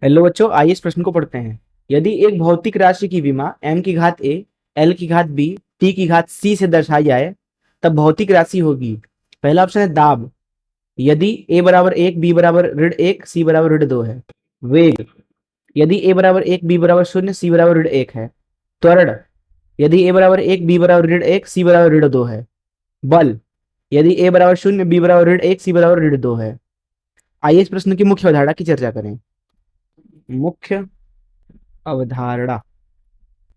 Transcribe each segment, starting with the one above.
Hello बच्चों, आइए इस प्रश्न को पढ़ते हैं। यदि एक भौतिक राशि की विमा m की घात a, l की घात b, t की घात c से दर्शाई जाए तब भौतिक राशि होगी। पहला ऑप्शन है दाब, यदि a बराबर 1, b बराबर ऋण 1, c बराबर ऋण 2 है। वेग, यदि a बराबर 1, b बराबर 0, c बराबर ऋण 1 है। त्वरण, यदि a बराबर 1, b बराबर ऋण 1, c बराबर ऋण 2 है। बल, यदि a बराबर 0, b बराबर ऋण 1, c बराबर ऋण 2 है। आइए इस प्रश्न की मुख्य अवधारणा की चर्चा करें। मुख्य अवधारणा,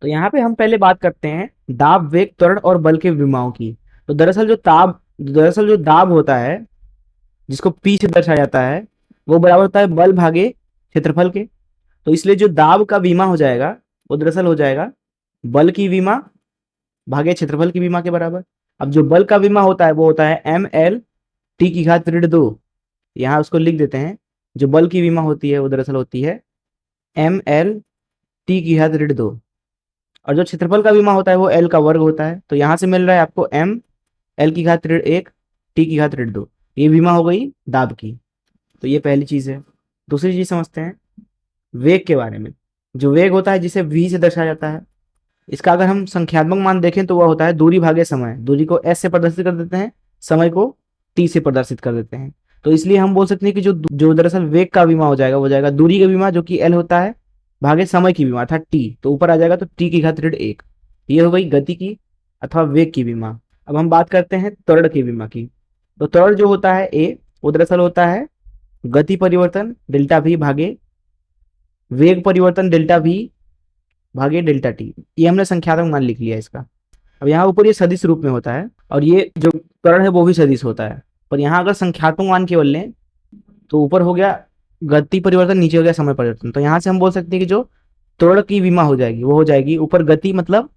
तो यहाँ पे हम पहले बात करते हैं दाब, वेग, त्वरण और बल के विमाओं की। तो दरअसल जो दाब होता है, जिसको पी से दर्शाया जाता है, वो बराबर होता है बल भागे क्षेत्रफल के। तो इसलिए जो दाब का विमा हो जाएगा वो दरअसल हो जाएगा बल की विमा भागे क्षेत्रफल की विमा के बराबर। अब जो बल का विमा होता है वो होता है एम एल टी की घात ऋण 2। यहाँ उसको लिख देते हैं। जो बल की विमा होती है वो दरअसल होती है एम एल टी की घात ऋण 2, और जो क्षेत्रफल का विमा होता है वो एल का वर्ग होता है। तो यहाँ से मिल रहा है आपको एम एल की घात ऋण 1, टी की घात ऋण 2। ये विमा हो गई दाब की। तो ये पहली चीज है। दूसरी चीज समझते हैं वेग के बारे में। जो वेग होता है जिसे v से दर्शाया जाता है, इसका अगर हम संख्यात्मक मान देखें तो वह होता है दूरी भागे समय। दूरी को s से प्रदर्शित कर देते हैं, समय को t से प्रदर्शित कर देते हैं। तो इसलिए हम बोल सकते हैं कि जो जो दरअसल वेग का विमा हो जाएगा वो जाएगा दूरी का विमा, जो कि l होता है, भागे समय की विमा अर्थात t। तो ऊपर आ जाएगा तो t की घात ऋण 1। ये हो गई गति की अथवा वेग की विमा। अब हम बात करते हैं त्वरण की विमा की। तो त्वरण जो होता है a, वो दरअसल होता है गति परिवर्तन डेल्टा v भागे वेग परिवर्तन डेल्टा v भागे डेल्टा टी। ये हमने संख्यात्मक मान लिख लिया इसका। अब यहाँ ऊपर ये सदिश रूप में होता है और ये जो त्वरण है वो भी सदिश होता है। पर यहाँ अगर संख्यात्मक मान केवल लें तो ऊपर हो गया गति परिवर्तन, नीचे हो गया समय परिवर्तन। तो यहाँ से हम बोल सकते हैं कि जो त्वरण की विमा हो जाएगी वो हो जाएगी ऊपर गति मतलब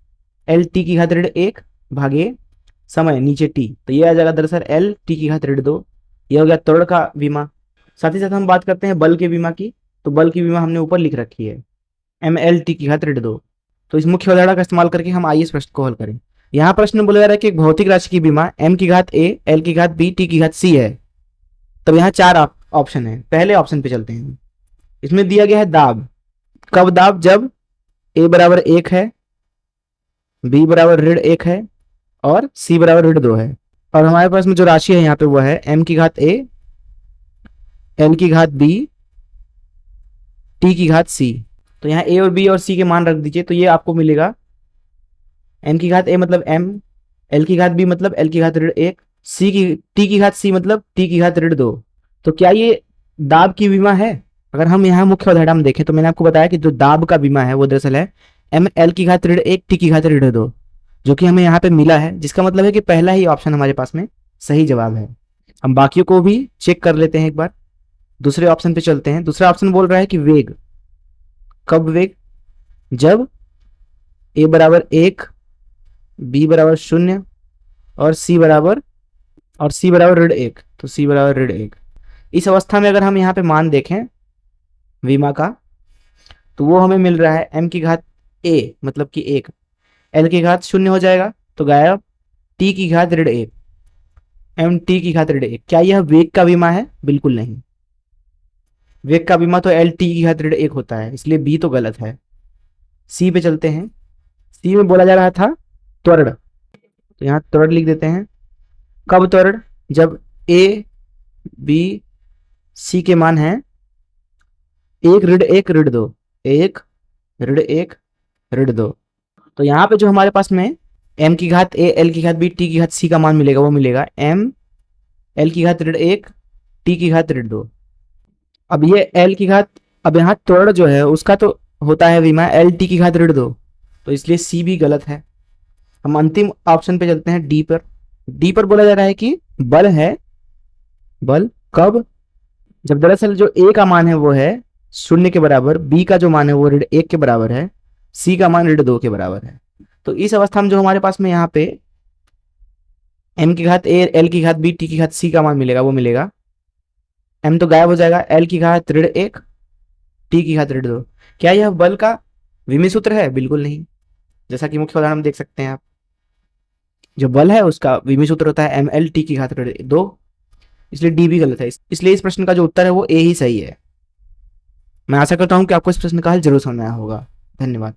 एल टी की घात ऋण 1 भागे समय नीचे टी। तो ये आ जाएगा दरअसल एल टी की घात ऋण 2। ये हो गया त्वरण का विमा। साथ ही साथ हम बात करते हैं बल के विमा की। तो बल की विमा हमने ऊपर लिख रखी है एम एल टी की घात ऋण 2। तो इस मुख्य अवधारणा का इस्तेमाल करके हम आइए इस प्रश्न को हल करें। यहाँ प्रश्न में बोला जा रहा है कि एक भौतिक राशि की विमा m की घात a, l की घात b, t की घात c है। तब यहाँ चार ऑप्शन है। पहले ऑप्शन पे चलते हैं। इसमें दिया गया है दाब। कब दाब? जब a बराबर 1 है, b बराबर ऋण 1 है और c बराबर ऋण 2 है। और हमारे पास में जो राशि है यहाँ पे वो है m की घात a, l की घात b, t की घात c। तो यहाँ a और b और c के मान रख दीजिए। तो ये आपको मिलेगा m की घात a मतलब m, l की घात b मतलब l की घात ऋण 1, t की घात c मतलब t की घात ऋण 2। तो क्या ये दाब की विमा है? अगर हम यहाँ मुख्य अवधारणा में देखें तो मैंने आपको बताया कि जो दाब का विमा है वो दरअसल है m l की घात ऋण 1, t की घात ऋण 2, जो कि हमें यहाँ पे मिला है, जिसका मतलब है कि पहला ही ऑप्शन हमारे पास में सही जवाब है। हम बाकियों को भी चेक कर लेते हैं एक बार। दूसरे ऑप्शन पे चलते हैं। दूसरा ऑप्शन बोल रहा है कि वेग। कब वेग? जब a बराबर 1, b बराबर 0 और c बराबर ऋण 1। तो c बराबर ऋण 1। इस अवस्था में अगर हम यहाँ पे मान देखें विमा का तो वो हमें मिल रहा है m की घात a मतलब कि 1, l की घात 0 हो जाएगा तो गायब, t की घात ऋण 1, m t की घात ऋण 1। क्या यह वेग का विमा है? बिल्कुल नहीं। वेग का विमा तो l t की घात ऋण 1 होता है, इसलिए b तो गलत है। c पे चलते हैं। c में बोला जा रहा था त्वरण। तो यहाँ त्वरण लिख देते हैं। कब त्वरण? जब a, b, c के मान है 1 ऋण 1 ऋण 2, 1 ऋण 1 ऋण 2। तो यहाँ पे जो हमारे पास में m की घात a, l की घात b, t की घात c का मान मिलेगा वो मिलेगा m l की घात ऋण 1, t की घात ऋण 2। अब ये l की घात, अब यहाँ त्वरण जो है उसका तो होता है विमा l t की घात ऋण 2, तो इसलिए c भी गलत है। हम अंतिम ऑप्शन पे चलते हैं डी पर। डी पर बोला जा रहा है कि बल है। बल कब? जब दरअसल जो a का मान है वो है 0 के बराबर, b का जो मान है वो ऋण 1 के बराबर है, c का मान ऋण 2 के बराबर है। तो इस अवस्था में जो हमारे पास में यहाँ पे m की घात a, l की घात b, t की घात c का मान मिलेगा वो मिलेगा, m तो गायब हो जाएगा, l की घात ऋण 1, t की घात ऋण 2। क्या यह बल का विमीय सूत्र है? बिल्कुल नहीं। जैसा कि मुख्य उदाहरण में देख सकते हैं आप, जो बल है उसका विमीय सूत्र होता है एम एल टी की घात ऋण 2, इसलिए डी भी गलत है। इसलिए इस प्रश्न का जो उत्तर है वो ए ही सही है। मैं आशा करता हूँ कि आपको इस प्रश्न का हल जरूर समझ में आया होगा। धन्यवाद।